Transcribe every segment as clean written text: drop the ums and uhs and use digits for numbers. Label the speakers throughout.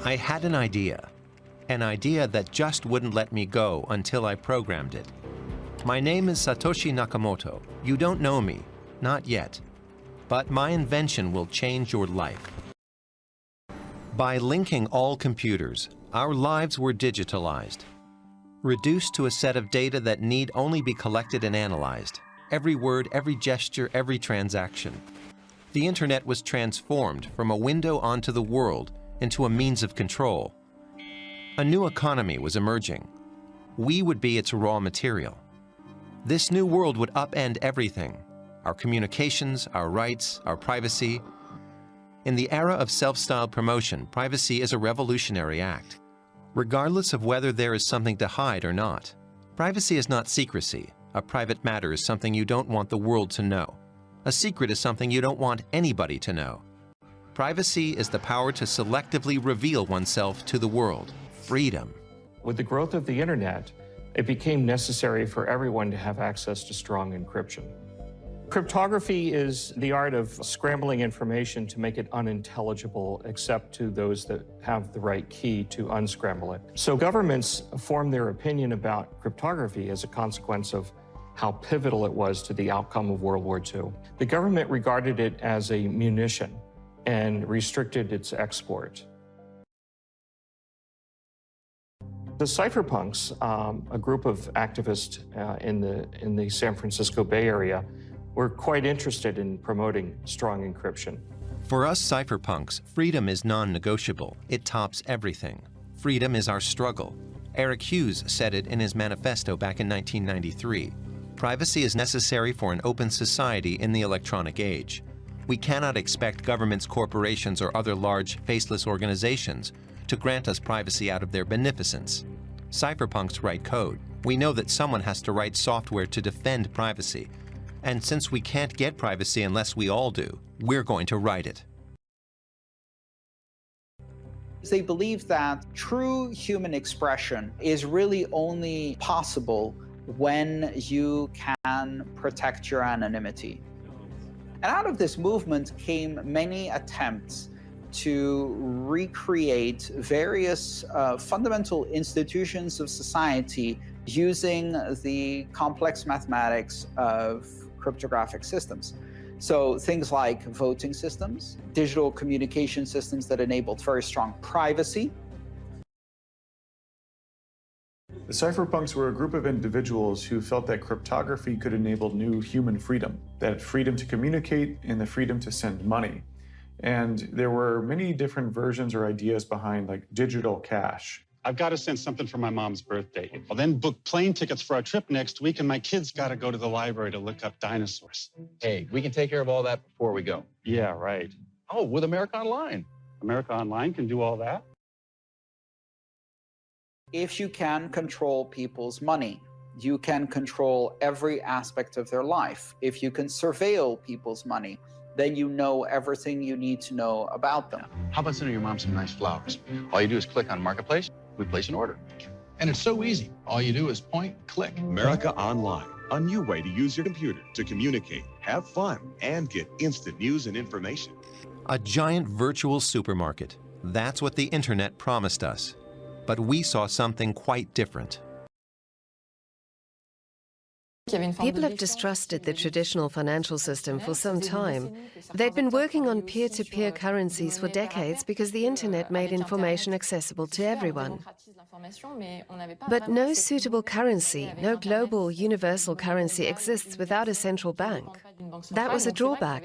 Speaker 1: I had an idea that just wouldn't let me go until I programmed it. My name is Satoshi Nakamoto. You don't know me, not yet. But my invention will change your life. By linking all computers, our lives were digitalized, reduced to a set of data that need only be collected and analyzed. Every word, every gesture, every transaction. The internet was transformed from a window onto the world into a means of control. A new economy was emerging. We would be its raw material. This new world would upend everything: our communications, our rights, our privacy. In the era of self-styled promotion, privacy is a revolutionary act, regardless of whether there is something to hide or not. Privacy is not secrecy. A private matter is something you don't want the world to know. A secret is something you don't want anybody to know. Privacy is the power to selectively reveal oneself to the world. Freedom.
Speaker 2: With the growth of the internet, it became necessary for everyone to have access to strong encryption. Cryptography is the art of scrambling information to make it unintelligible except to those that have the right key to unscramble it. So governments formed their opinion about cryptography as a consequence of how pivotal it was to the outcome of World War II. The government regarded it as a munition and restricted its export. The cypherpunks, a group of activists in the San Francisco Bay Area, were quite interested in promoting strong encryption.
Speaker 1: For us cypherpunks, freedom is non-negotiable. It tops everything. Freedom is our struggle. Eric Hughes said it in his manifesto back in 1993. Privacy is necessary for an open society in the electronic age. We cannot expect governments, corporations, or other large, faceless organizations to grant us privacy out of their beneficence. Cypherpunks write code. We know that someone has to write software to defend privacy. And since we can't get privacy unless we all do, we're going to write it.
Speaker 3: They believe that true human expression is really only possible when you can protect your anonymity. And out of this movement came many attempts to recreate various fundamental institutions of society using the complex mathematics of cryptographic systems. So things like voting systems, digital communication systems that enabled very strong privacy.
Speaker 4: The cypherpunks were a group of individuals who felt that cryptography could enable new human freedom, that freedom to communicate and the freedom to send money. And there were many different versions or ideas behind, like digital cash.
Speaker 5: I've got to send something for my mom's birthday. I'll then book plane tickets for our trip next week, and my kids got to go to the library to look up dinosaurs.
Speaker 6: Hey, we can take care of all that before we go.
Speaker 5: Yeah, right.
Speaker 6: Oh, with America Online.
Speaker 5: America Online can do all that?
Speaker 3: If you can control people's money, you can control every aspect of their life. If you can surveil people's money, then you know everything you need to know about them.
Speaker 6: How about sending your mom some nice flowers? All you do is click on Marketplace, we place an order. And it's so easy. All you do is point, click.
Speaker 7: America Online, a new way to use your computer to communicate, have fun, and get instant news and information.
Speaker 1: A giant virtual supermarket. That's what the internet promised us. But we saw something quite different.
Speaker 8: People have distrusted the traditional financial system for some time. They'd been working on peer-to-peer currencies for decades because the internet made information accessible to everyone. But no suitable currency, no global universal currency exists without a central bank. That was a drawback.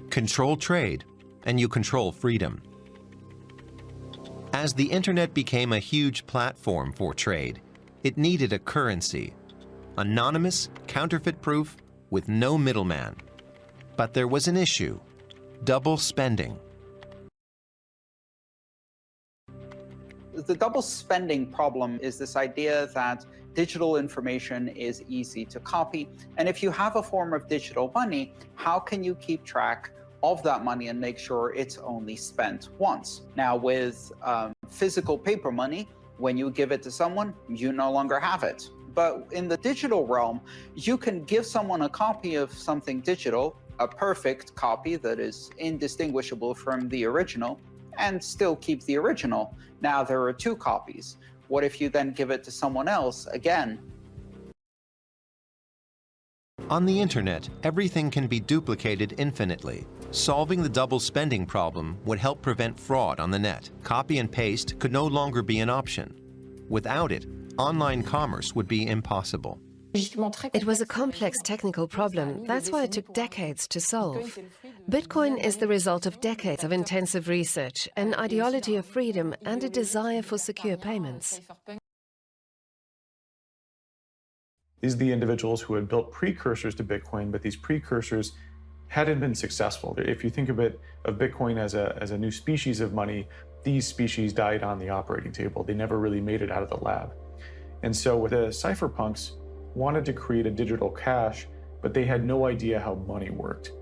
Speaker 1: Control trade, and you control freedom. As the internet became a huge platform for trade, it needed a currency, anonymous, counterfeit-proof, with no middleman. But there was an issue: double spending.
Speaker 3: The double spending problem is this idea that digital information is easy to copy. And if you have a form of digital money, how can you keep track of that money and make sure it's only spent once? Now, with physical paper money, when you give it to someone, you no longer have it. But in the digital realm, you can give someone a copy of something digital, a perfect copy that is indistinguishable from the original and still keep the original. Now there are two copies. What if you then give it to someone else again?
Speaker 1: On the internet, everything can be duplicated infinitely. Solving the double spending problem would help prevent fraud on the net. Copy and paste could no longer be an option. Without it, online commerce would be impossible.
Speaker 8: It was a complex technical problem. That's why it took decades to solve. Bitcoin is the result of decades of intensive research, an ideology of freedom, and a desire for secure payments.
Speaker 4: These are the individuals who had built precursors to Bitcoin, but these precursors hadn't been successful. If you think of Bitcoin as a new species of money, these species died on the operating table. They never really made it out of the lab. And so the cypherpunks wanted to create a digital cash, but they had no idea how money worked.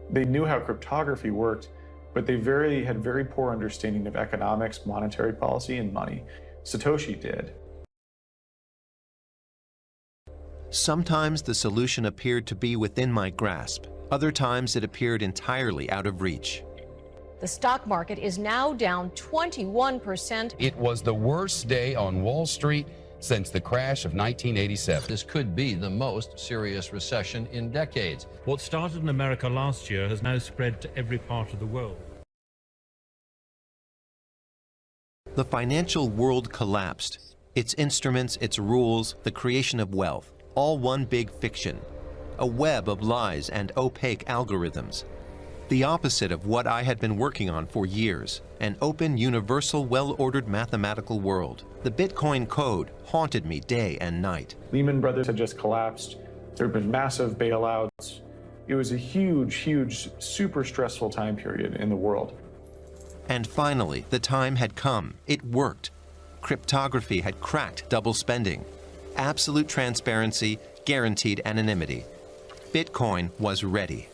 Speaker 4: They knew how cryptography worked, but they had very poor understanding of economics, monetary policy, and money. Satoshi did.
Speaker 1: Sometimes the solution appeared to be within my grasp. Other times it appeared entirely out of reach.
Speaker 9: The stock market is now down 21%.
Speaker 10: It was the worst day on Wall Street since the crash of 1987.
Speaker 6: This could be the most serious recession in decades.
Speaker 11: What started in America last year has now spread to every part of the world.
Speaker 1: The financial world collapsed. Its instruments, its rules, the creation of wealth, all one big fiction. A web of lies and opaque algorithms. The opposite of what I had been working on for years, an open, universal, well-ordered mathematical world. The Bitcoin code haunted me day and night.
Speaker 4: Lehman Brothers had just collapsed. There had been massive bailouts. It was a huge, super stressful time period in the world.
Speaker 1: And finally, the time had come. It worked. Cryptography had cracked double spending. Absolute transparency, guaranteed anonymity. Bitcoin was ready.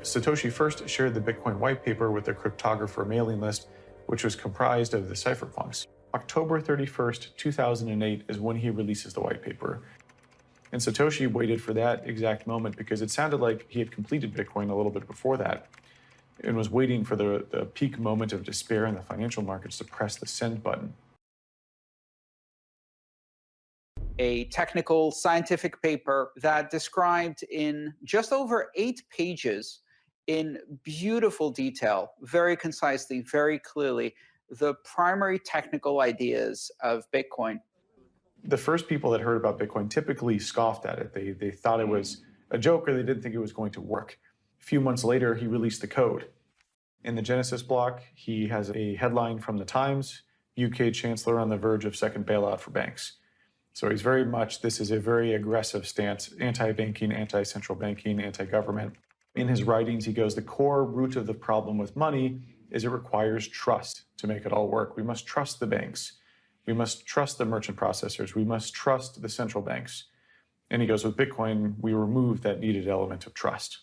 Speaker 4: Satoshi first shared the Bitcoin white paper with the cryptographer mailing list, which was comprised of the cypherpunks. October 31st, 2008 is when he releases the white paper. And Satoshi waited for that exact moment because it sounded like he had completed Bitcoin a little bit before that and was waiting for the peak moment of despair in the financial markets to press the send button.
Speaker 3: A technical scientific paper that described in just over 8 pages in beautiful detail, very concisely, very clearly, the primary technical ideas of Bitcoin.
Speaker 4: The first people that heard about Bitcoin typically scoffed at it. They thought it was a joke or they didn't think it was going to work. A few months later, he released the code. In the Genesis block, he has a headline from the Times, UK Chancellor on the verge of second bailout for banks. So he's very much, this is a very aggressive stance, anti-banking, anti-central banking, anti-government. In his writings, he goes, the core root of the problem with money is it requires trust to make it all work. We must trust the banks. We must trust the merchant processors. We must trust the central banks. And he goes, with Bitcoin, we remove that needed element of trust.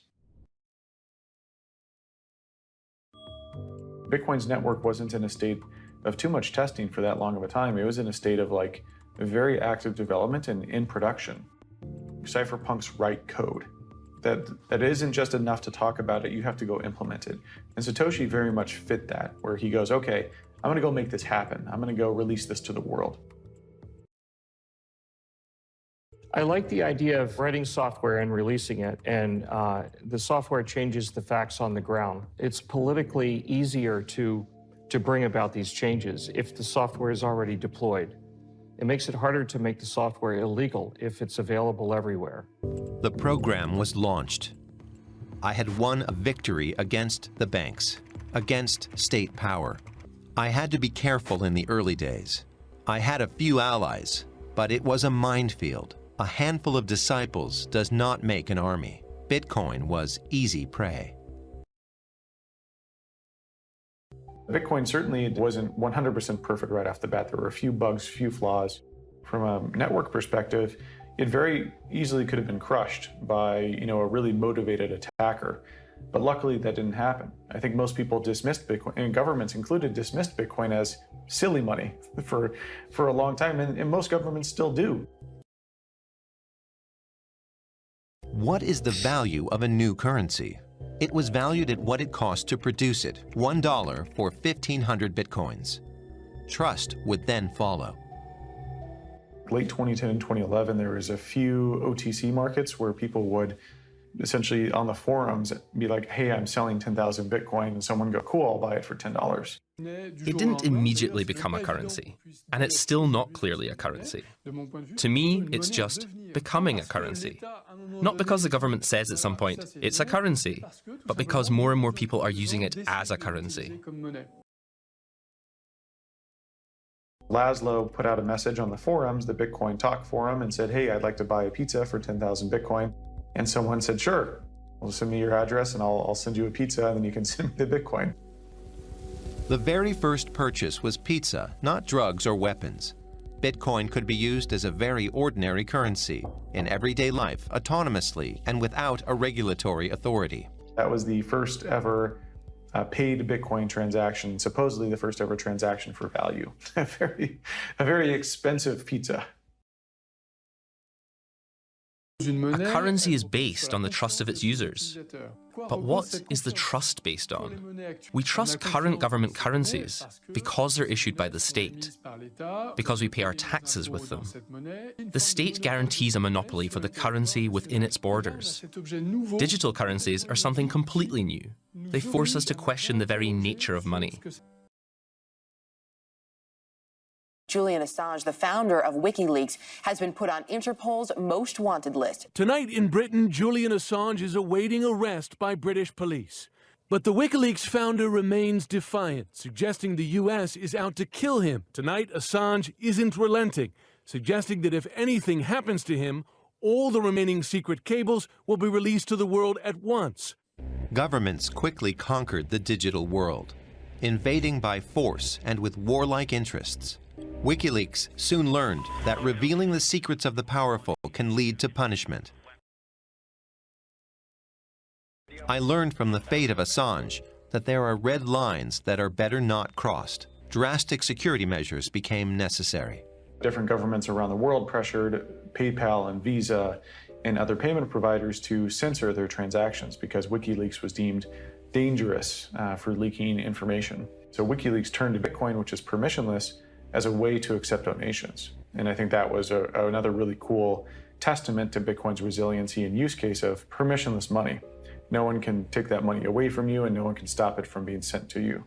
Speaker 4: Bitcoin's network wasn't in a state of too much testing for that long of a time. It was in a state of like a very active development and in production. Cypherpunks write code. That isn't just enough to talk about it, you have to go implement it. And Satoshi very much fit that, where he goes, okay, I'm gonna go make this happen. I'm gonna go release this to the world.
Speaker 2: I like the idea of writing software and releasing it, and the software changes the facts on the ground. It's politically easier to bring about these changes if the software is already deployed. It makes it harder to make the software illegal if it's available everywhere.
Speaker 1: The program was launched. I had won a victory against the banks, against state power. I had to be careful in the early days. I had a few allies, but it was a minefield. A handful of disciples does not make an army. Bitcoin was easy prey.
Speaker 4: Bitcoin certainly wasn't 100% perfect right off the bat. There were a few bugs, few flaws. From a network perspective, it very easily could have been crushed by, a really motivated attacker. But luckily that didn't happen. I think most people dismissed Bitcoin, and governments included, dismissed Bitcoin as silly money for a long time, and most governments still do.
Speaker 1: What is the value of a new currency? It was valued at what it cost to produce it, $1 for 1,500 bitcoins. Trust would then follow.
Speaker 4: Late 2010 and 2011, there was a few OTC markets where people would essentially on the forums be like, hey, I'm selling 10,000 Bitcoin, and someone go, cool, I'll buy it for $10.
Speaker 12: It didn't immediately become a currency, and it's still not clearly a currency. To me, it's just becoming a currency. Not because the government says at some point, it's a currency, but because more and more people are using it as a currency.
Speaker 4: Laszlo put out a message on the forums, the Bitcoin Talk forum, and said, hey, I'd like to buy a pizza for 10,000 Bitcoin. And someone said, sure, well, send me your address and I'll send you a pizza and then you can send me the Bitcoin.
Speaker 1: The very first purchase was pizza, not drugs or weapons. Bitcoin could be used as a very ordinary currency, in everyday life, autonomously, and without a regulatory authority.
Speaker 4: That was the first ever paid Bitcoin transaction, supposedly the first ever transaction for value. A very expensive pizza.
Speaker 12: A currency is based on the trust of its users. But what is the trust based on? We trust current government currencies because they're issued by the state, because we pay our taxes with them. The state guarantees a monopoly for the currency within its borders. Digital currencies are something completely new. They force us to question the very nature of money.
Speaker 13: Julian Assange, the founder of WikiLeaks, has been put on Interpol's most wanted list.
Speaker 14: Tonight in Britain, Julian Assange is awaiting arrest by British police. But the WikiLeaks founder remains defiant, suggesting the US is out to kill him. Tonight, Assange isn't relenting, suggesting that if anything happens to him, all the remaining secret cables will be released to the world at once.
Speaker 1: Governments quickly conquered the digital world, invading by force and with warlike interests. WikiLeaks soon learned that revealing the secrets of the powerful can lead to punishment. I learned from the fate of Assange that there are red lines that are better not crossed. Drastic security measures became necessary.
Speaker 4: Different governments around the world pressured PayPal and Visa and other payment providers to censor their transactions because WikiLeaks was deemed dangerous for leaking information. So WikiLeaks turned to Bitcoin, which is permissionless, as a way to accept donations. And I think that was another really cool testament to Bitcoin's resiliency and use case of permissionless money. No one can take that money away from you and no one can stop it from being sent to you.